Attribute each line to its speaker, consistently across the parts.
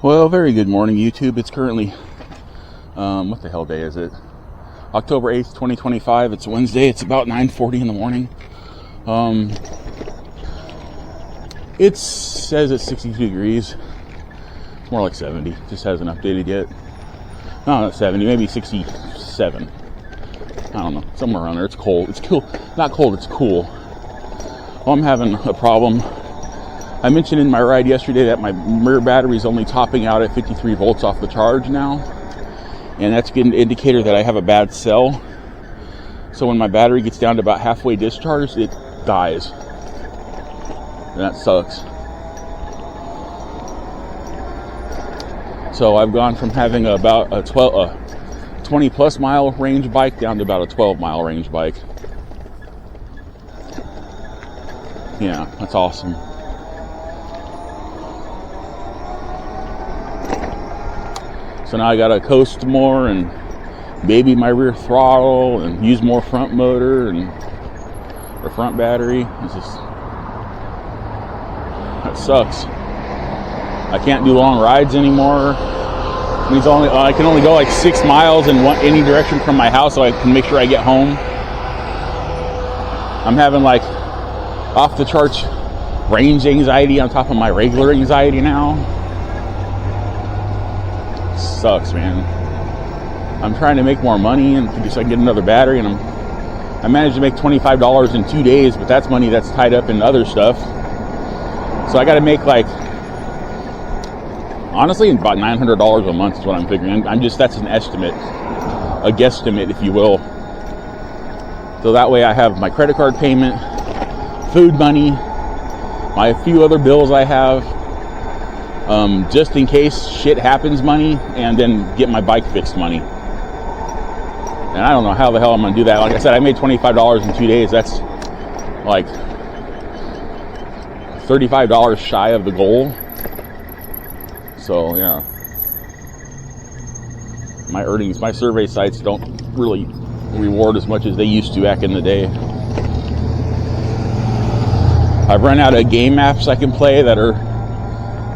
Speaker 1: Well, very good morning, YouTube. It's currently, what the hell day is it? October 8th, 2025. It's Wednesday. It's about 9:40 in the morning. It says it's 62 degrees. It's more like 70. Just hasn't updated yet. No, not 70. Maybe 67. I don't know. Somewhere around there. It's cold. It's cool. Not cold. It's cool. Well, I'm having a problem. I mentioned in my ride yesterday that my rear battery is only topping out at 53 volts off the charge now. And that's an indicator that I have a bad cell. So when my battery gets down to about halfway discharged, it dies. And that sucks. So I've gone from having about a 20 plus mile range bike down to about a 12 mile range bike. Yeah, that's awesome. So now I gotta coast more and baby my rear throttle and use more front motor or front battery. It's just, that sucks. I can't do long rides anymore. I can only go like 6 miles in any direction from my house so I can make sure I get home. I'm having like off the charts range anxiety on top of my regular anxiety now. Sucks, man. I'm trying to make more money and so I can get another battery, and I managed to make $25 in 2 days, but that's money that's tied up in other stuff. So I got to make like, honestly, about $900 a month is what I'm figuring. That's an estimate, a guesstimate, if you will. So that way I have my credit card payment, food money, my few other bills I have, just in case shit happens money, and then get my bike fixed money. And I don't know how the hell I'm going to do that. Like I said, I made $25 in 2 days. That's like $35 shy of the goal. So, yeah. My earnings, my survey sites don't really reward as much as they used to back in the day. I've run out of game apps I can play that are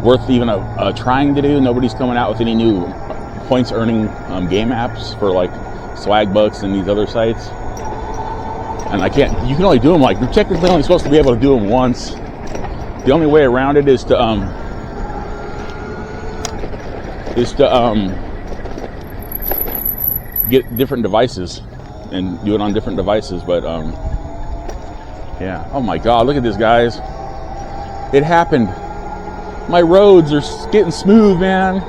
Speaker 1: worth even trying to do. Nobody's coming out with any new points earning game apps for like Swag Bucks and these other sites. And you can only do them, like, you're technically only supposed to be able to do them once. The only way around it is to get different devices and do it on different devices. But yeah. Oh my God, look at this, guys. It happened. My roads are getting smooth, man.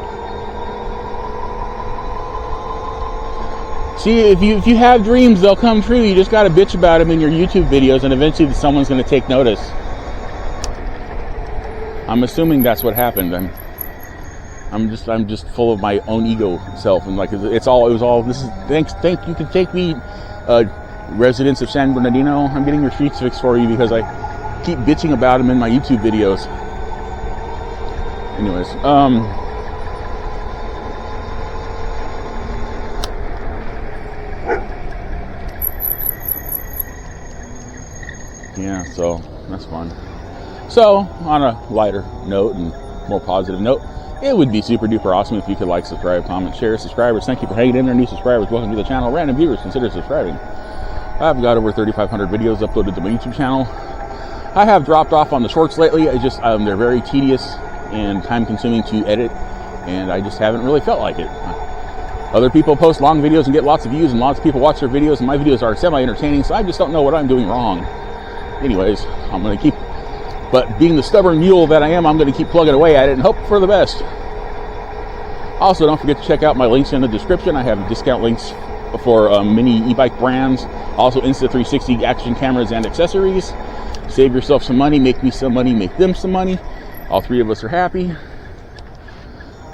Speaker 1: See, if you have dreams, they'll come true. You just got to bitch about them in your YouTube videos, and eventually someone's going to take notice. I'm assuming that's what happened. I'm just full of my own ego self, and like it was all. This is thanks. You can take me, residents of San Bernardino. I'm getting your streets fixed for you because I keep bitching about them in my YouTube videos. Anyways, yeah, so that's fun. So, on a lighter note and more positive note, it would be super duper awesome if you could like, subscribe, comment, share. Subscribers, thank you for hanging in there. New subscribers, welcome to the channel. Random viewers, consider subscribing. I've got over 3,500 videos uploaded to my YouTube channel. I have dropped off on the shorts lately. They're very tedious and time consuming to edit, and I just haven't really felt like it. Other people post long videos and get lots of views, and lots of people watch their videos, and my videos are semi-entertaining, so I just don't know what I'm doing wrong. Anyways, I'm going to but being the stubborn mule that I am, I'm going to keep plugging away at it and hope for the best. Also, don't forget to check out my links in the description. I have discount links for many e-bike brands, also Insta360 action cameras and accessories. Save yourself some money, make me some money, make them some money. All three of us are happy.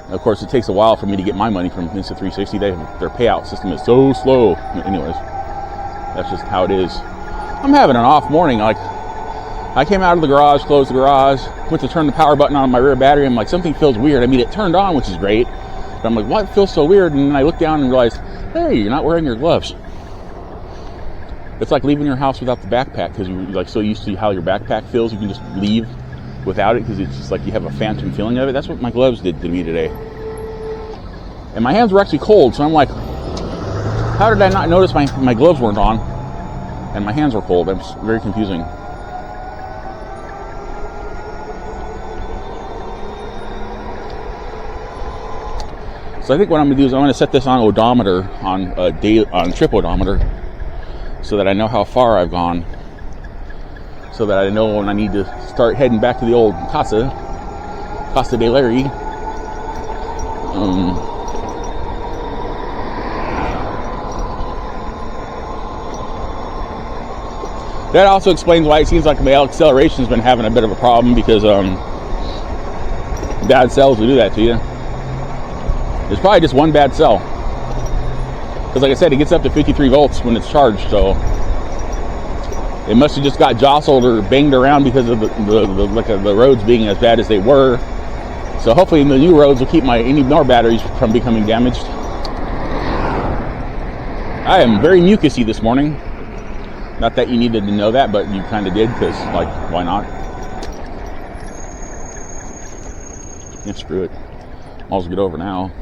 Speaker 1: Of course, it takes a while for me to get my money from Insta360. Their payout system is so slow. Anyways, that's just how it is. I'm having an off morning. Like, I came out of the garage, closed the garage, went to turn the power button on my rear battery. I'm like, something feels weird. I mean, it turned on, which is great. But I'm like, what feels so weird? And then I looked down and realized, hey, you're not wearing your gloves. It's like leaving your house without the backpack because you're like so used to how your backpack feels. You can just leave without it, because it's just like you have a phantom feeling of it. That's what my gloves did to me today. And my hands were actually cold, so I'm like, how did I not notice my gloves weren't on? And my hands were cold. It's very confusing. So I think what I'm going to do is I'm going to set this on odometer, on trip odometer, so that I know how far I've gone. So that I know when I need to start heading back to the old Casa de Larry. That also explains why it seems like my acceleration's been having a bit of a problem, because bad cells will do that to you. There's probably just one bad cell, because like I said, it gets up to 53 volts when it's charged, so it must have just got jostled or banged around because of the roads being as bad as they were. So hopefully the new roads will keep any more batteries from becoming damaged. I am very mucusy this morning. Not that you needed to know that, but you kind of did, because, like, why not? Yeah, screw it. I'll just get over now.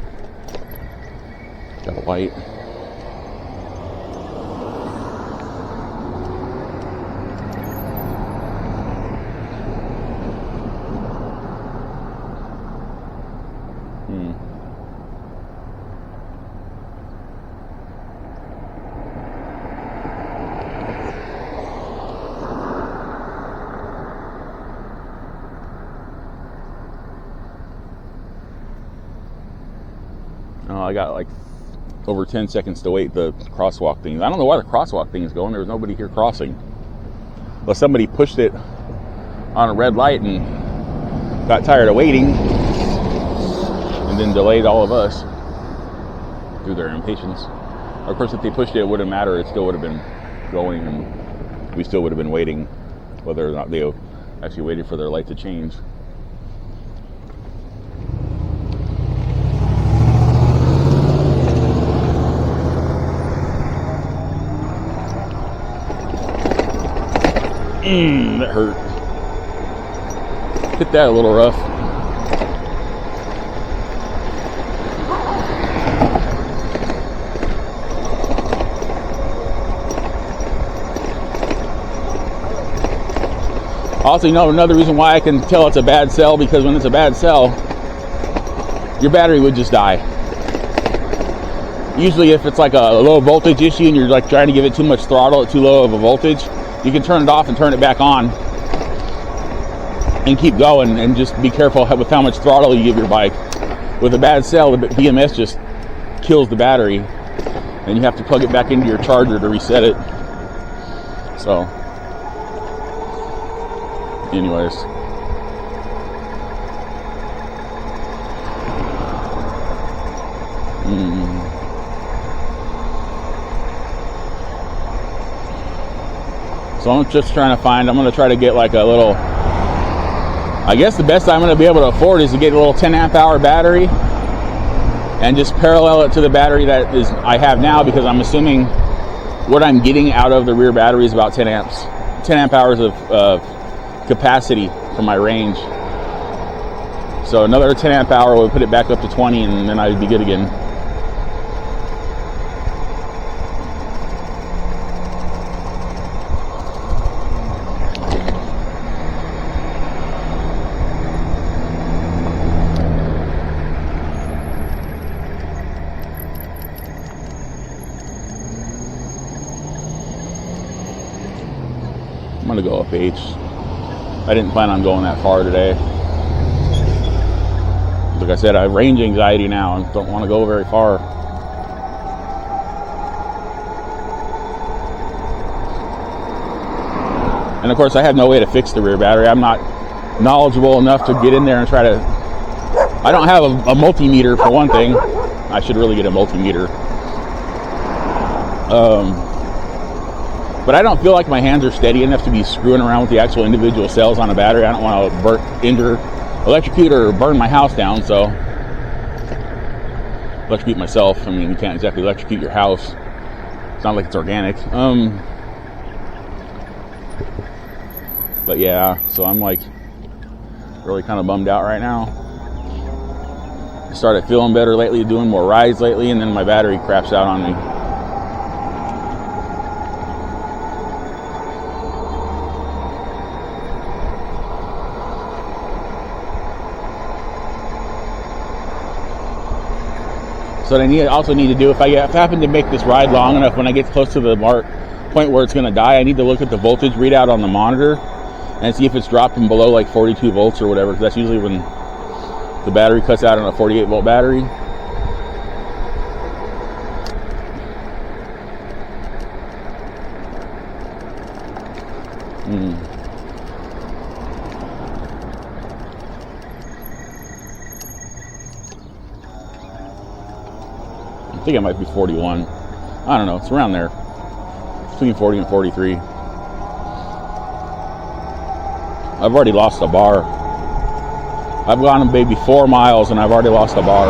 Speaker 1: Got a light. I got like over 10 seconds to wait the crosswalk thing. I don't know why the crosswalk thing is going. There was nobody here crossing. Well, somebody pushed it on a red light and got tired of waiting, and then delayed all of us through their impatience. Of course, if they pushed it, it wouldn't matter. It still would have been going, and we still would have been waiting, whether or not they actually waited for their light to change. That hurt. Hit that a little rough. Also, another reason why I can tell it's a bad cell, because when it's a bad cell, your battery would just die. Usually if it's like a low voltage issue and you're like trying to give it too much throttle at too low of a voltage, you can turn it off and turn it back on and keep going, and just be careful with how much throttle you give your bike. With a bad cell, the BMS just kills the battery, and you have to plug it back into your charger to reset it. So, anyways. So I'm just trying to find, I'm going to try to get like a little, I guess the best I'm going to be able to afford is to get a little 10 amp hour battery and just parallel it to the battery that I have now, because I'm assuming what I'm getting out of the rear battery is about 10 amp hours of capacity for my range. So another 10 amp hour would put it back up to 20, and then I'd be good again. I'm gonna go up H. I didn't plan on going that far today. Like I said, I have range anxiety now and don't want to go very far. And of course, I have no way to fix the rear battery. I'm not knowledgeable enough to get in there and try to... I don't have a multimeter, for one thing. I should really get a multimeter. But I don't feel like my hands are steady enough to be screwing around with the actual individual cells on a battery. I don't want to electrocute or burn my house down, so electrocute myself. I mean, you can't exactly electrocute your house. It's not like it's organic. But yeah, so I'm like, Really kind of bummed out right now. I started feeling better lately, doing more rides lately, and then my battery craps out on me. So what I also need to do, if I happen to make this ride long enough, when I get close to the point where it's going to die, I need to look at the voltage readout on the monitor and see if it's dropping below like 42 volts or whatever, because that's usually when the battery cuts out on a 48 volt battery. I think it might be 41. I don't know. It's around there. Between 40 and 43. I've already lost a bar. I've gone maybe 4 miles and I've already lost a bar.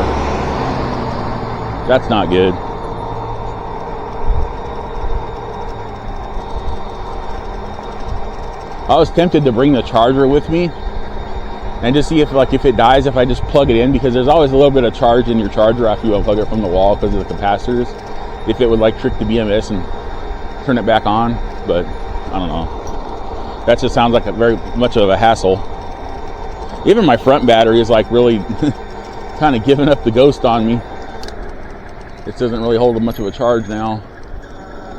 Speaker 1: That's not good. I was tempted to bring the charger with me and just see if it dies, if I just plug it in, because there's always a little bit of charge in your charger after you unplug it from the wall because of the capacitors. If it would like trick the BMS and turn it back on, but I don't know. That just sounds like a very much of a hassle. Even my front battery is like really kind of giving up the ghost on me. It doesn't really hold much of a charge now.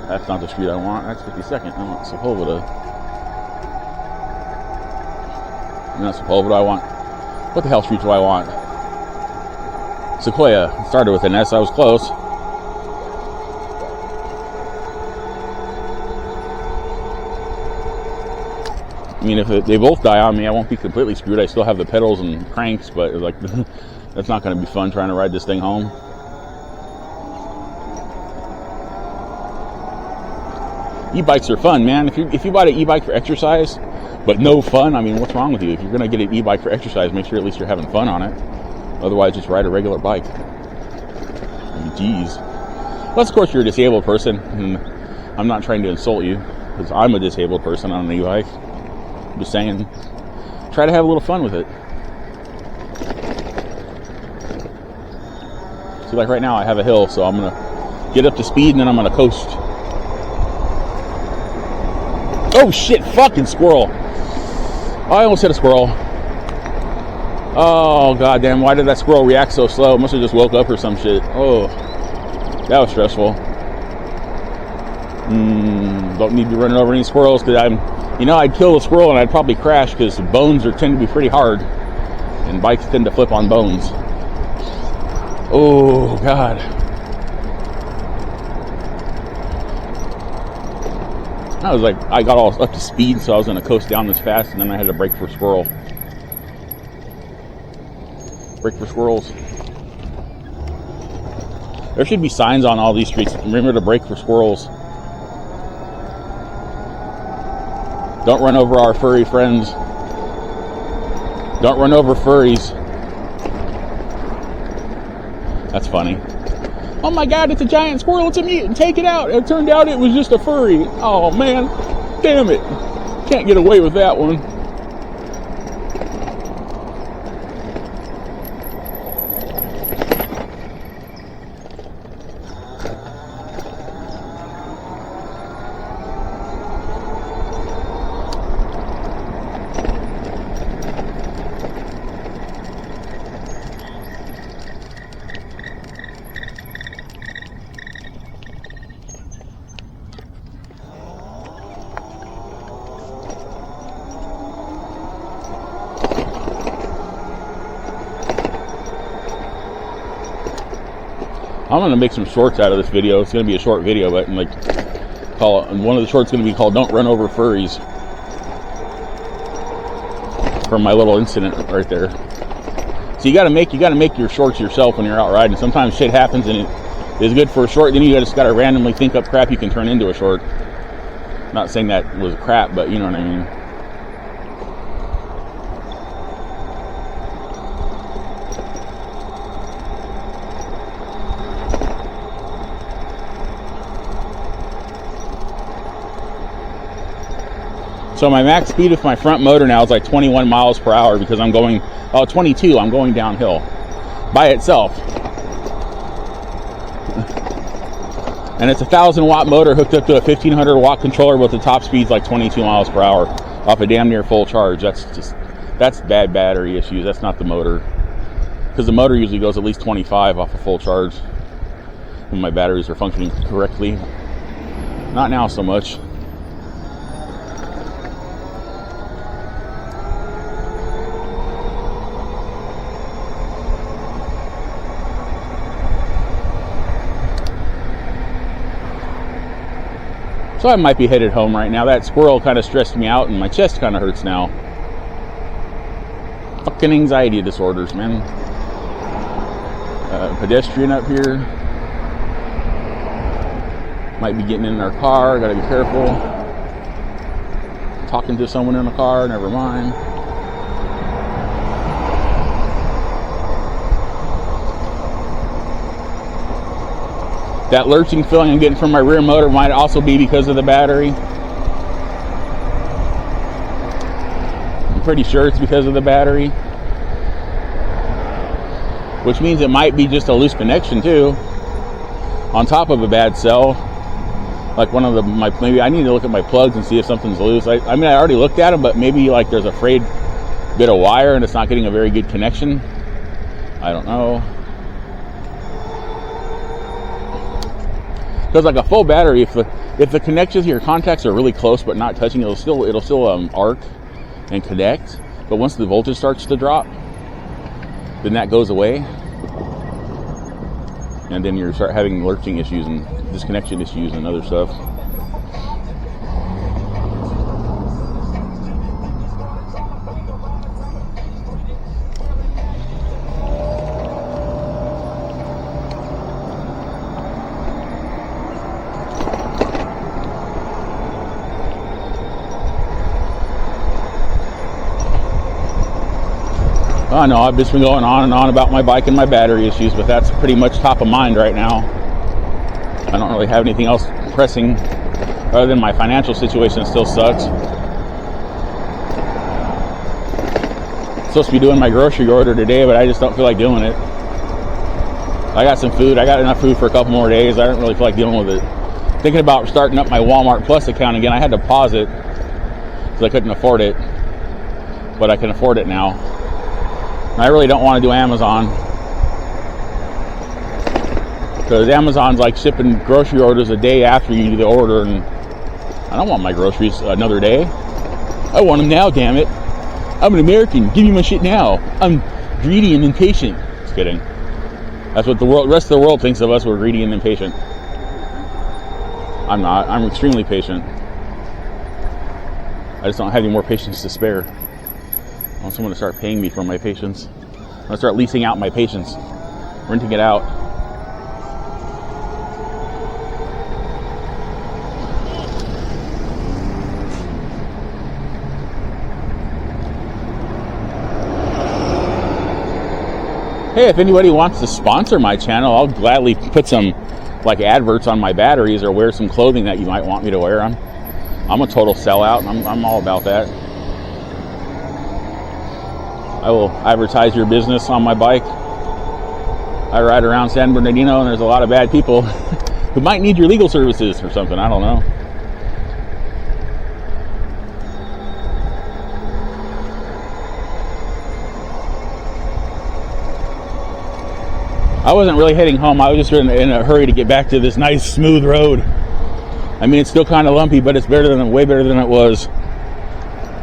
Speaker 1: That's not the street I want. That's 52nd. I want Sepulveda. Not Sepulveda. I want. What the hell street do I want? Sequoia. It started with an S. I was close. I mean, if they both die on me, I won't be completely screwed. I still have the pedals and cranks, but like that's not going to be fun trying to ride this thing home. E-bikes are fun, man. If you bought an e-bike for exercise, but no fun, I mean, what's wrong with you? If you're going to get an e-bike for exercise, make sure at least you're having fun on it. Otherwise, just ride a regular bike. I mean, geez. Unless, of course, you're a disabled person, and I'm not trying to insult you, because I'm a disabled person on an e-bike. I'm just saying, try to have a little fun with it. See, like right now, I have a hill, so I'm going to get up to speed, and then I'm going to coast. Oh shit, fucking squirrel. I almost hit a squirrel. Oh goddamn, why did that squirrel react so slow? It must have just woke up or some shit. Oh, that was stressful. Don't need to be running over any squirrels, because I'd kill a squirrel and I'd probably crash, because bones tend to be pretty hard and bikes tend to flip on bones. Oh god. I got all up to speed, so I was going to coast down this fast, and then I had to brake for squirrel. Brake for squirrels. There should be signs on all these streets. Remember to brake for squirrels. Don't run over our furry friends. Don't run over furries. That's funny. Oh my god, it's a giant squirrel, it's a mutant, take it out. It turned out it was just a furry. Oh man, damn it. Can't get away with that one. I'm going to make some shorts out of this video. It's going to be a short video, but one of the shorts is going to be called "Don't Run Over Furries," from my little incident right there. So you got to make your shorts yourself when you're out riding. Sometimes shit happens and it is good for a short. Then you just got to randomly think up crap you can turn into a short. Not saying that was crap, but you know what I mean. So my max speed with my front motor now is like 21 miles per hour because I'm going, 22, I'm going downhill by itself. And it's a 1,000-watt motor hooked up to a 1,500-watt controller with the top speed's like 22 miles per hour off a damn near full charge. That's bad battery issues. That's not the motor. Because the motor usually goes at least 25 off a full charge when my batteries are functioning correctly. Not now so much. So I might be headed home right now. That squirrel kind of stressed me out and my chest kind of hurts now. Fucking anxiety disorders, man. Pedestrian up here. Might be getting in our car. Gotta be careful. Talking to someone in the car. Never mind. That lurching feeling I'm getting from my rear motor might also be because of the battery. I'm pretty sure it's because of the battery. Which means it might be just a loose connection too. On top of a bad cell. Like one of maybe I need to look at my plugs and see if something's loose. I mean, I already looked at them, but maybe like there's a frayed bit of wire and it's not getting a very good connection. I don't know. Because like a full battery, if the connections to your contacts are really close but not touching, it'll still arc and connect. But once the voltage starts to drop, then that goes away, and then you start having lurching issues and disconnection issues and other stuff. I know I've just been going on and on about my bike and my battery issues, but that's pretty much top of mind right now. I don't really have anything else pressing other than my financial situation still sucks. Supposed to be doing my grocery order today, but I just don't feel like doing it. I got some food. I got enough food for a couple more days. I don't really feel like dealing with it. Thinking about starting up my Walmart Plus account again. I had to pause it because I couldn't afford it, but I can afford it now. I really don't want to do Amazon because Amazon's like shipping grocery orders a day after you do the order, and I don't want my groceries another day. I want them now, damn it. I'm an American. Give me my shit now. I'm greedy and impatient. Just kidding. That's what the rest of the world thinks of us. We're greedy and impatient. I'm not. I'm extremely patient. I just don't have any more patience to spare. I want someone to start paying me for my patience. I'm going to start leasing out my patience. Renting it out. Hey, if anybody wants to sponsor my channel, I'll gladly put some like adverts on my batteries or wear some clothing that you might want me to wear. I'm a total sellout, and I'm all about that. I will advertise your business on my bike. I ride around San Bernardino and there's a lot of bad people who might need your legal services or something. I don't know. I wasn't really heading home. I was just in a hurry to get back to this nice smooth road. I mean, it's still kind of lumpy, but it's way better than it was.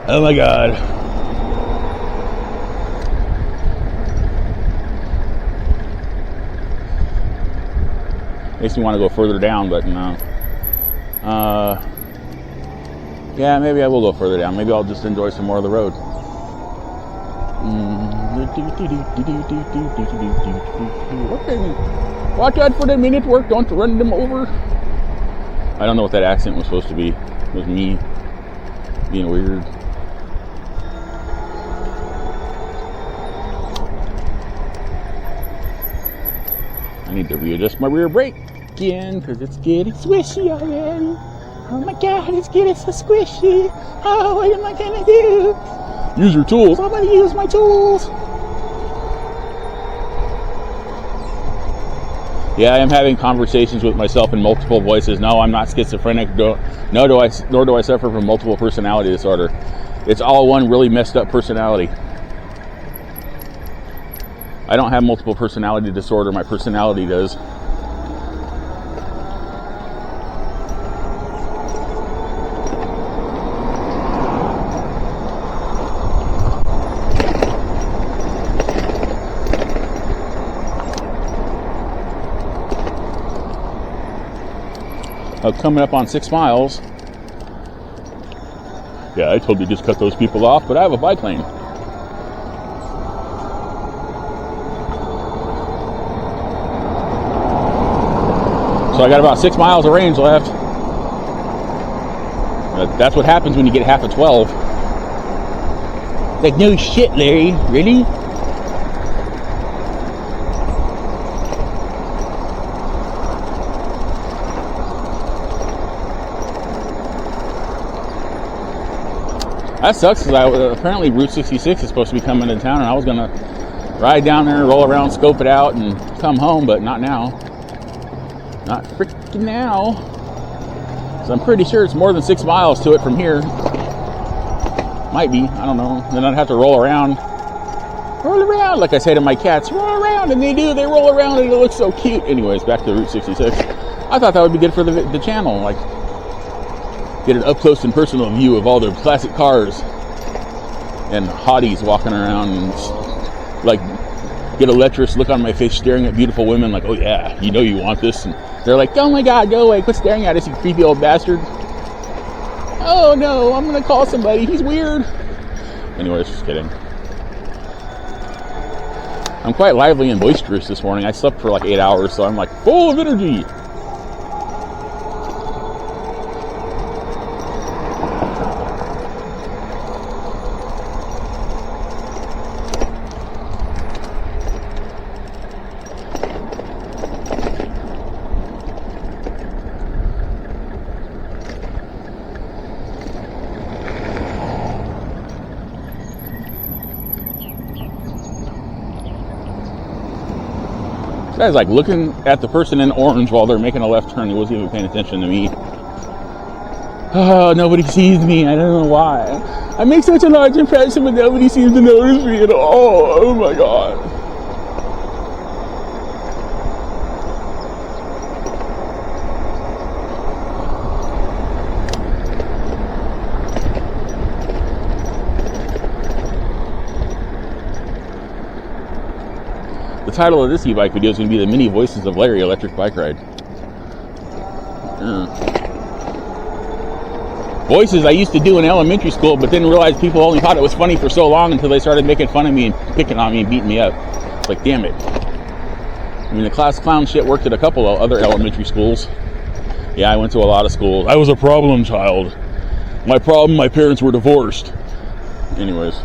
Speaker 1: Oh my God. Makes me want to go further down, but no. Yeah, maybe I will go further down. Maybe I'll just enjoy some more of the road. Okay, watch out for the minute work. Don't run them over. I don't know what that accent was supposed to be. It was me being weird. I need to readjust my rear brake again because it's getting swishy already. Oh my god, this kid is so squishy. Oh, what am I gonna do? Use your tools. I'm gonna use my tools. Yeah, I am having conversations with myself in multiple voices. No, I'm not schizophrenic. Nor do I suffer from multiple personality disorder. It's all one really messed up personality. I don't have multiple personality disorder. My personality does. Coming up on 6 miles. Yeah, I told you just cut those people off, but I have a bike lane. So I got about 6 miles of range left. That's what happens when you get half a 12. Like, no shit, Larry. Really? That sucks because apparently Route 66 is supposed to be coming to town, and I was going to ride down there, roll around, scope it out, and come home, but not now. Not freaking now. So I'm pretty sure it's more than 6 miles to it from here. Might be, I don't know. Then I'd have to roll around. Roll around, like I say to my cats, roll around, and they do. They roll around, and it looks so cute. Anyways, back to Route 66. I thought that would be good for the channel, like, get an up-close and personal view of all their classic cars and hotties walking around, and like get a lecherous look on my face staring at beautiful women like, oh yeah, you know you want this, and they're like, oh my god, go away, quit staring at us, you creepy old bastard. Oh no, I'm gonna call somebody, he's weird. Anyways, just kidding. I'm quite lively and boisterous this morning. I slept for like 8 hours, so I'm like full of energy. Guy's like looking at the person in orange while they're making a left turn. He wasn't even paying attention to me. Oh, nobody sees me. I don't know why. I make such a large impression, but nobody seems to notice me at all. Oh my god. The title of this e-bike video is going to be The Many Voices of Larry Electric Bike Ride. Voices I used to do in elementary school, but didn't realize people only thought it was funny for so long until they started making fun of me and picking on me and beating me up. It's like, damn it. I mean, the class clown shit worked at a couple of other elementary schools. Yeah, I went to a lot of schools. I was a problem child. My parents were divorced. Anyways,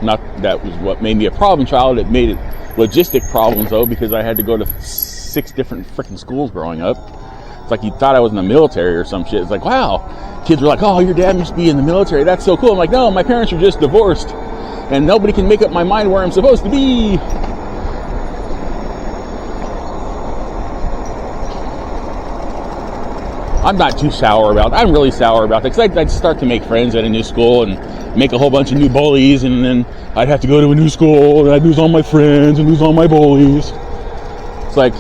Speaker 1: not that was what made me a problem child. It made it logistic problems though, because I had to go to 6 different freaking schools growing up. It's like you thought I was in the military or some shit. It's like, wow. Kids were like, oh, your dad must be in the military. That's so cool. I'm like, no, my parents are just divorced, and nobody can make up my mind where I'm supposed to be. I'm not too sour about it. I'm really sour about that, because I'd start to make friends at a new school and make a whole bunch of new bullies, and then I'd have to go to a new school, and I'd lose all my friends and lose all my bullies. It's like,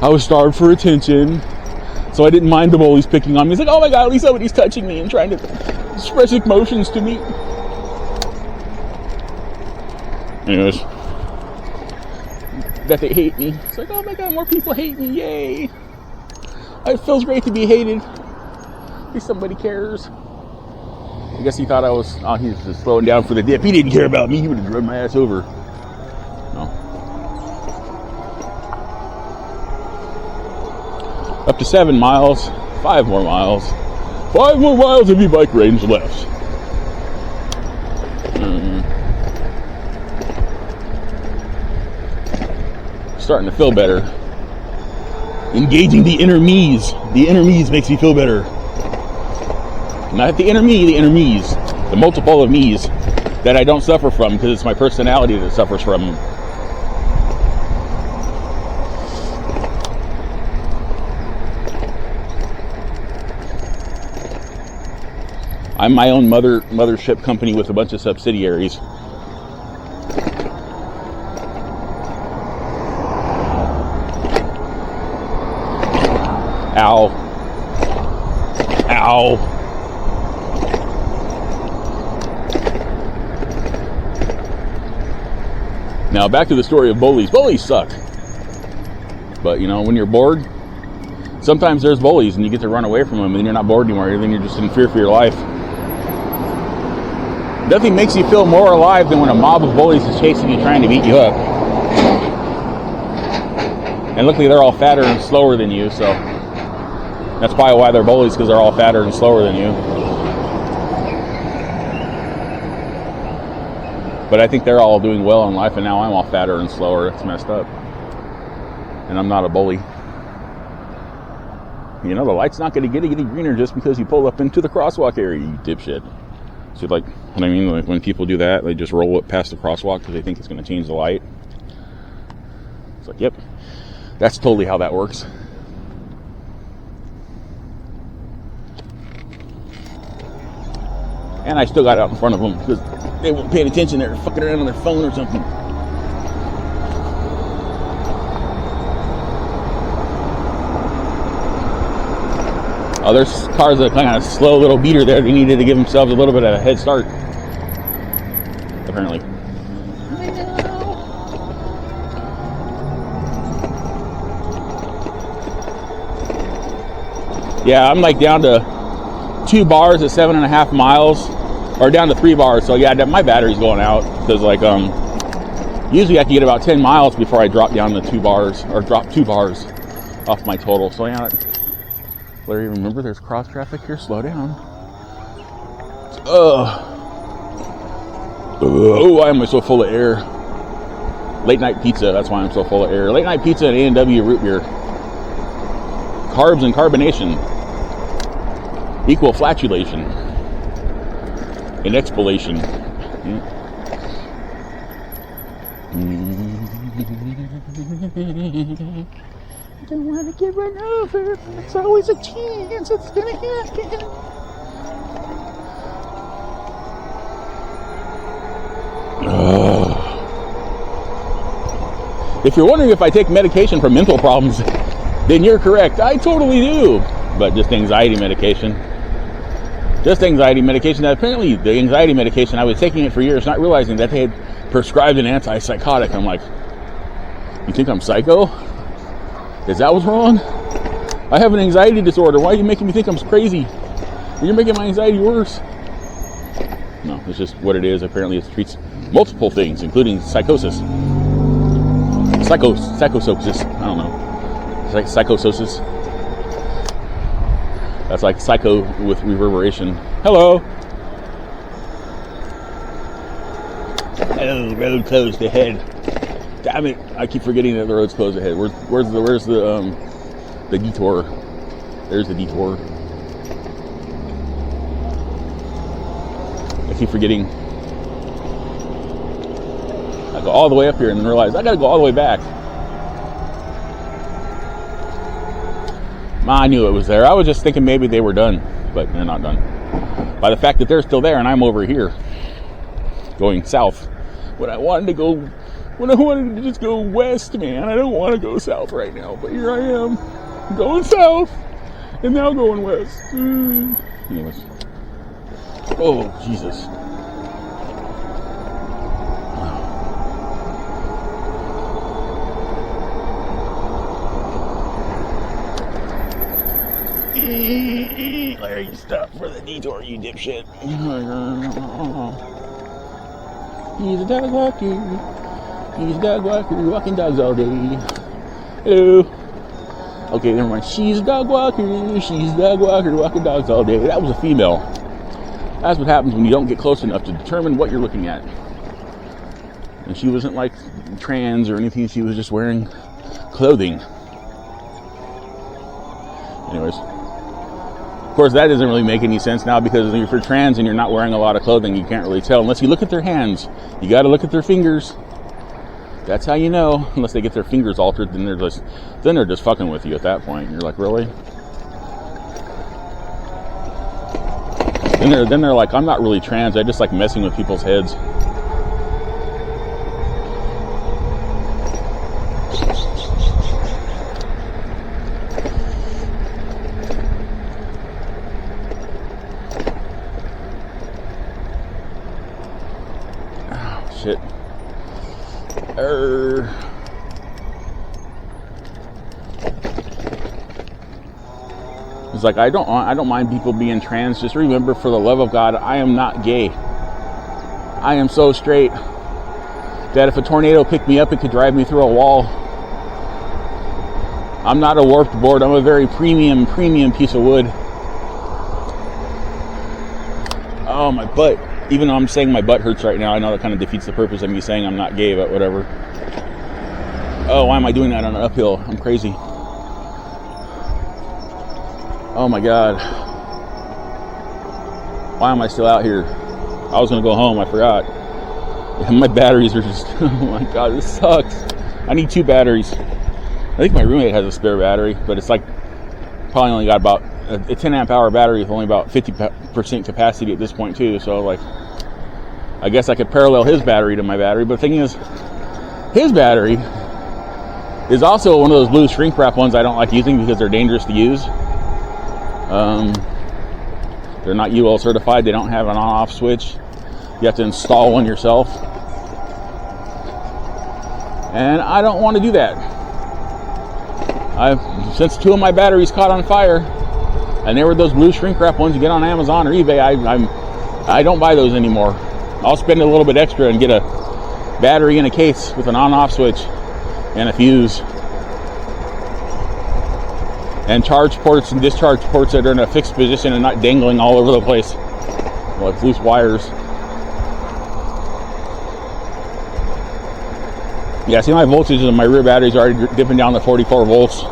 Speaker 1: I was starved for attention, so I didn't mind the bullies picking on me. It's like, oh my god, at least somebody's touching me and trying to express emotions to me. Anyways, that they hate me. It's like, oh my god, more people hate me, yay. It feels great to be hated. At least somebody cares. I guess he thought I was, oh, he's just slowing down for the dip. He didn't care about me. He would have driven my ass over. No. Up to 7 miles. 5 more miles. 5 more miles of e-bike range left. Starting to feel better. Engaging the inner me's. The inner me's makes me feel better. Not the inner me, the inner me's. The multiple of me's that I don't suffer from because it's my personality that suffers from them. I'm my own mothership company with a bunch of subsidiaries. Ow. Ow. Now back to the story of bullies. Bullies suck. But you know, when you're bored, sometimes there's bullies and you get to run away from them and then you're not bored anymore. Then you're just in fear for your life. Nothing makes you feel more alive than when a mob of bullies is chasing you, trying to beat you up. And luckily they're all fatter and slower than you, so that's probably why they're bullies, because they're all fatter and slower than you. But I think they're all doing well in life, and now I'm all fatter and slower. It's messed up. And I'm not a bully. You know, the light's not going to get any greener just because you pull up into the crosswalk area, you dipshit. So like, what I mean, like when people do that, they just roll it past the crosswalk because they think it's going to change the light. It's like, yep, that's totally how that works. And I still got out in front of them because they weren't paying attention. They're fucking around on their phone or something. Oh, there's cars that kind of slow little beater there. They needed to give themselves a little bit of a head start, apparently. Yeah, I'm like down to 2 bars at 7.5 miles, or down to 3 bars. So yeah, my battery's going out because like usually I can get about 10 miles before I drop down to 2 bars, or drop 2 bars off my total. So yeah. Larry, remember there's cross traffic here. Slow down. Oh, why am I so full of air? Late night pizza. That's why I'm so full of air. Late night pizza and A&W root beer. Carbs and carbonation equal flatulation and expulsion. I don't want to get run over, but it's always a chance it's gonna happen. If you're wondering if I take medication for mental problems, then you're correct. I totally do. But just anxiety medication. Just anxiety medication. Now, apparently, the anxiety medication, I was taking it for years, not realizing that they had prescribed an antipsychotic. I'm like, you think I'm psycho? Is that what's wrong? I have an anxiety disorder. Why are you making me think I'm crazy? You're making my anxiety worse. No, it's just what it is. Apparently it treats multiple things, including psychosis. Psychosis. I don't know. It's like psychosis. That's like psycho with reverberation. Hello. Oh, road closed ahead. Damn it! I keep forgetting that the road's closed ahead. Where's the detour? There's the detour. I keep forgetting. I go all the way up here and then realize I gotta go all the way back. I knew it was there. I was just thinking maybe they were done, but they're not done. By the fact that they're still there and I'm over here, going south. When I wanted to just go west, man. I don't want to go south right now, but here I am, going south, and now going west. Anyways. Oh, Jesus. Larry, stop for the detour, you dipshit. He's a dog walker. He's a dog walker, walking dogs all day. Hello. Okay, never mind. She's a dog walker. She's a dog walker, walking dogs all day. That was a female. That's what happens when you don't get close enough to determine what you're looking at. And she wasn't like trans or anything. She was just wearing clothing. Anyways, of course, that doesn't really make any sense now, because if you're trans and you're not wearing a lot of clothing, you can't really tell unless you look at their hands. You got to look at their fingers. That's how you know. Unless they get their fingers altered, then they're just fucking with you at that point. And you're like, really? Then they're like, I'm not really trans. I just like messing with people's heads. Shit. It's like, I don't mind people being trans. Just remember, for the love of God, I am not gay. I am so straight that if a tornado picked me up, it could drive me through a wall. I'm not a warped board. I'm a very premium piece of wood. Oh, my butt. Even though I'm saying my butt hurts right now, I know that kind of defeats the purpose of me saying I'm not gay, but whatever. Oh, why am I doing that on an uphill? I'm crazy. Oh my God. Why am I still out here? I was going to go home, I forgot. And my batteries are just, oh my God, this sucks. I need 2 batteries. I think my roommate has a spare battery, but it's like, probably only got about a 10 amp hour battery with only about 50% capacity at this point too. So like, I guess I could parallel his battery to my battery, but the thing is, his battery is also one of those blue shrink wrap ones I don't like using because they're dangerous to use. They're not UL certified. They don't have an on-off switch. You have to install one yourself. And I don't want to do that. Since 2 of my batteries caught on fire, and they were those blue shrink wrap ones you get on Amazon or eBay, I don't buy those anymore. I'll spend a little bit extra and get a battery in a case with an on-off switch and a fuse, and charge ports and discharge ports that are in a fixed position and not dangling all over the place like loose wires. Yeah, see, my voltage in my rear batteries are already dipping down to 44 volts.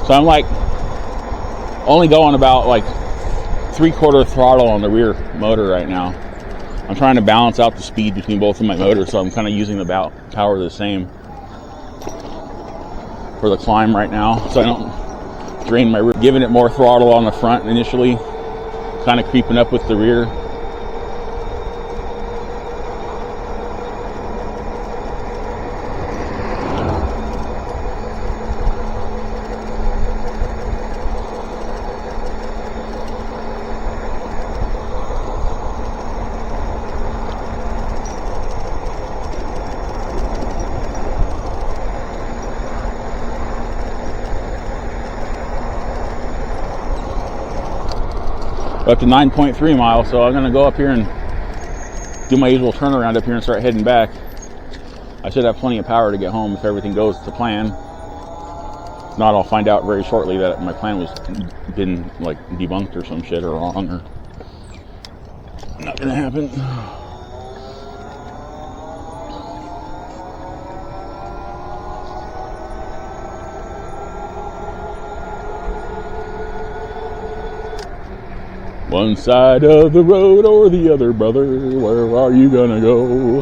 Speaker 1: So I'm like only going about like 3/4 throttle on the rear motor right now. I'm trying to balance out the speed between both of my motors, so I'm kind of using the power the same for the climb right now, so I don't drain my rear. Giving it more throttle on the front initially, kind of creeping up with the rear. Up to 9.3 miles, so I'm going to go up here and do my usual turnaround up here and start heading back. I should have plenty of power to get home if everything goes to plan. If not, I'll find out very shortly that my plan was been like debunked or some shit or wrong, or not going to happen. One side of the road or the other, brother, where are you gonna go?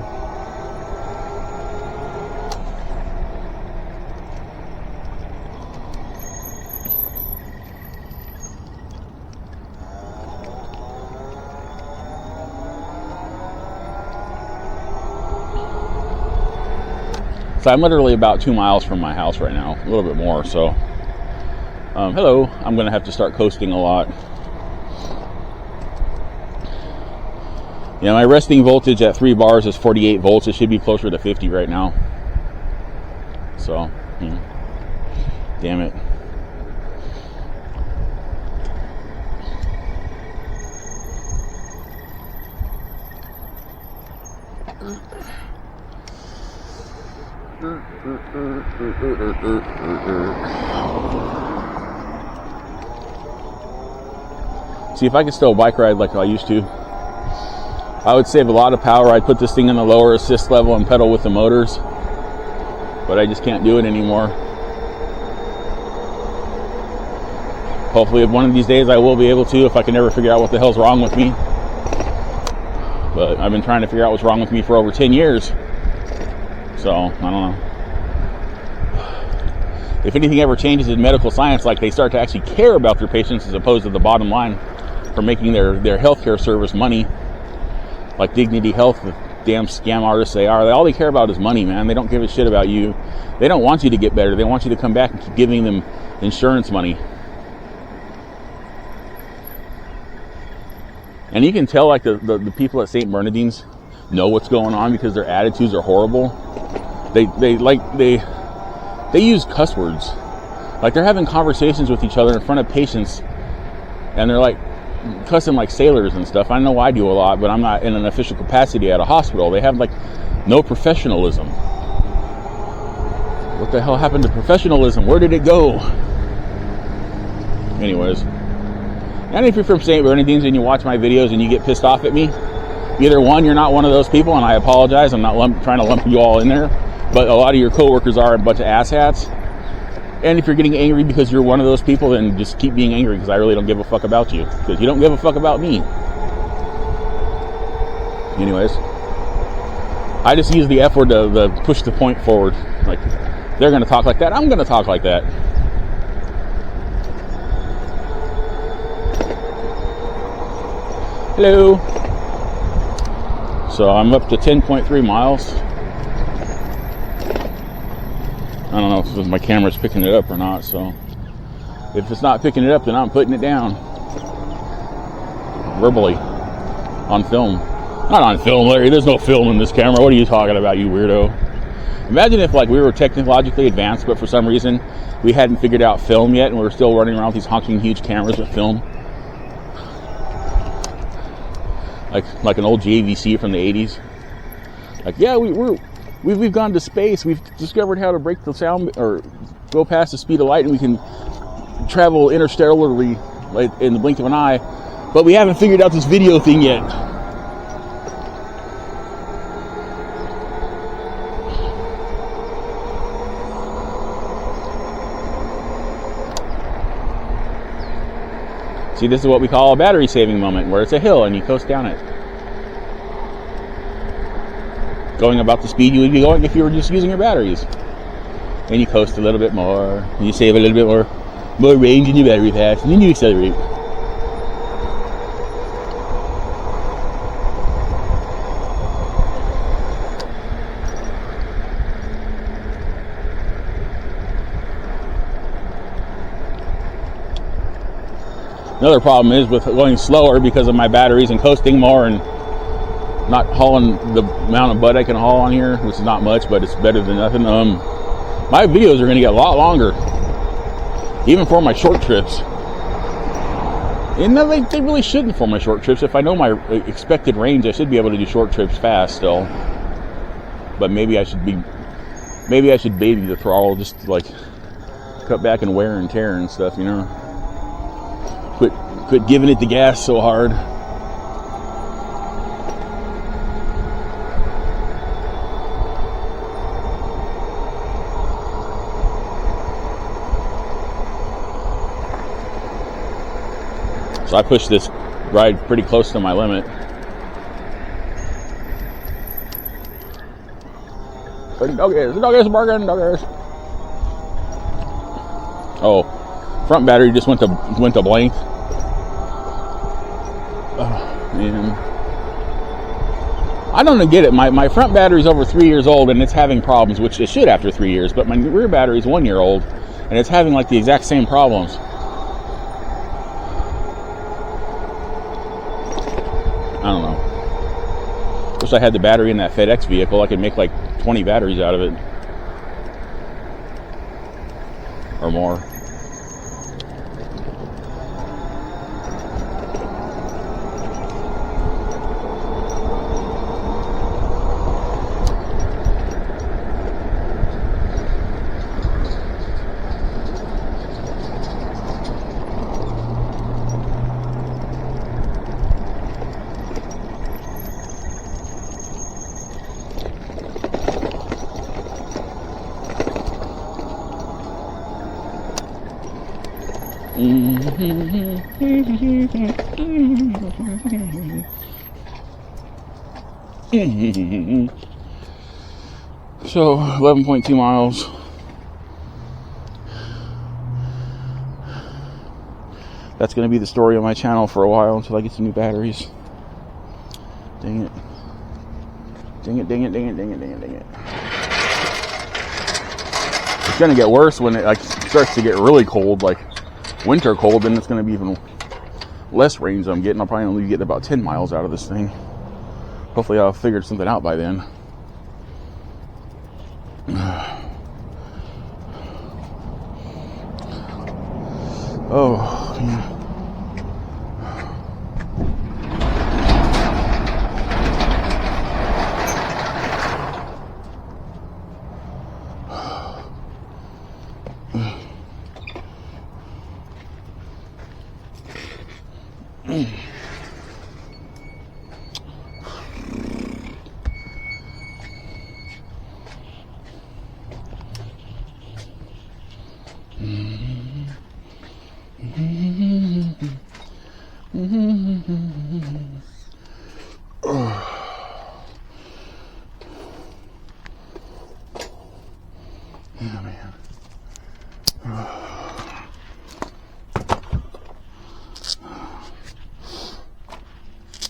Speaker 1: So I'm literally about 2 miles from my house right now, a little bit more, so hello, I'm gonna have to start coasting a lot. Yeah, my resting voltage at 3 bars is 48 volts. It should be closer to 50 right now. So, damn it. See, if I could still bike ride like I used to, I would save a lot of power. I'd put this thing in the lower assist level and pedal with the motors, but I just can't do it anymore. Hopefully one of these days I will be able to, if I can ever figure out what the hell's wrong with me. But I've been trying to figure out what's wrong with me for over 10 years. So, I don't know. If anything ever changes in medical science, like they start to actually care about their patients as opposed to the bottom line for making their healthcare service money, like Dignity Health, the damn scam artists they are, all they care about is money, man. They don't give a shit about you. They don't want you to get better. They want you to come back and keep giving them insurance money. And you can tell, like, the people at St. Bernardine's know what's going on because their attitudes are horrible. They use cuss words. Like, they're having conversations with each other in front of patients, and they're like cussing like sailors and stuff. I know I do a lot, but I'm not in an official capacity at a hospital. They have like no professionalism. What the hell happened to professionalism? Where did it go? Anyways. And if you're from St. Bernardine's and you watch my videos and you get pissed off at me, either one, you're not one of those people, and I apologize. I'm not trying to lump you all in there, but a lot of your coworkers are a bunch of asshats. And if you're getting angry because you're one of those people, then just keep being angry, because I really don't give a fuck about you, because you don't give a fuck about me. Anyways, I just use the F word to push the point forward. Like, they're going to talk like that, I'm going to talk like that. Hello. So I'm up to 10.3 miles. I don't know if my camera's picking it up or not, so if it's not picking it up, then I'm putting it down verbally on film. Not on film, Larry. There's no film in this camera. What are you talking about, you weirdo? Imagine if, like, we were technologically advanced, but for some reason we hadn't figured out film yet, and we were still running around with these honking huge cameras with film. Like an old JVC from the 80s. Like, yeah, we've gone to space. We've discovered how to break the sound or go past the speed of light, and we can travel interstellarly, like, in the blink of an eye. But we haven't figured out this video thing yet. See, this is what we call a battery saving moment, where it's a hill and you coast down it. Going about the speed you would be going if you were just using your batteries. And you coast a little bit more, and you save a little bit more range in your battery packs, and then you accelerate. Another problem is with going slower because of my batteries and coasting more and not hauling the amount of butt I can haul on here, which is not much, but it's better than nothing. My videos are going to get a lot longer, even for my short trips. And no, they really shouldn't for my short trips. If I know my expected range, I should be able to do short trips fast still. But maybe I should baby the throttle, just to, like, cut back in wear and tear and stuff, you know. Quit giving it the gas so hard. So I pushed this ride pretty close to my limit. Doggies barking, doggies. Oh, front battery just went to blank. Oh, man. I don't get it. My front battery's over 3 years old and it's having problems, which it should after 3 years, but my rear battery's 1 year old and it's having like the exact same problems. I don't know. Wish I had the battery in that FedEx vehicle. I could make like 20 batteries out of it. Or more. So 11.2 miles. That's going to be the story of my channel for a while until I get some new batteries. Dang it. Dang it, dang it, dang it, dang it, dang it, dang it. It's going to get worse when it like starts to get really cold, like winter cold, then it's going to be even less range I'm getting. I'll probably only get about 10 miles out of this thing. Hopefully I'll have figured something out by then. Oh, man. Oh, man.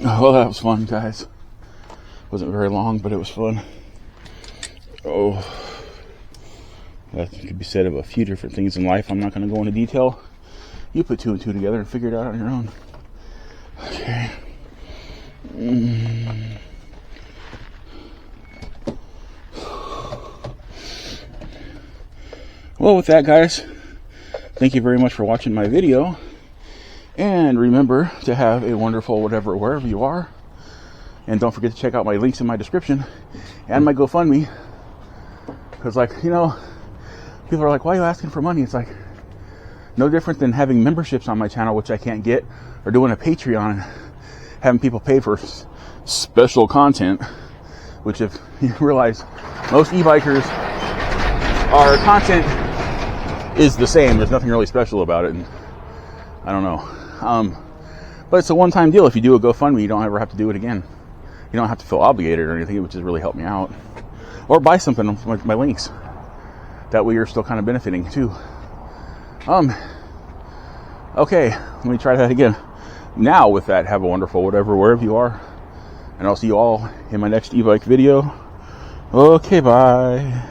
Speaker 1: Well, that was fun, guys. Wasn't very long, but it was fun. Oh, that could be said of a few different things in life. I'm not going to go into detail. You put two and two together and figure it out on your own. Okay. Well, with that, guys, thank you very much for watching my video. And remember to have a wonderful whatever, wherever you are. And don't forget to check out my links in my description and my GoFundMe. Because, like, you know, people are like, why are you asking for money? It's like, no different than having memberships on my channel, which I can't get, or doing a Patreon and having people pay for special content. Which, if you realize, most e-bikers, our content is the same. There's nothing really special about it. And I don't know. But it's a one-time deal. If you do a GoFundMe, you don't ever have to do it again. You don't have to feel obligated or anything, which has really helped me out. Or buy something with my links. That way you're still kind of benefiting too. Okay, let me try that again. Now with that, have a wonderful whatever, wherever you are. And I'll see you all in my next e-bike video. Okay, bye.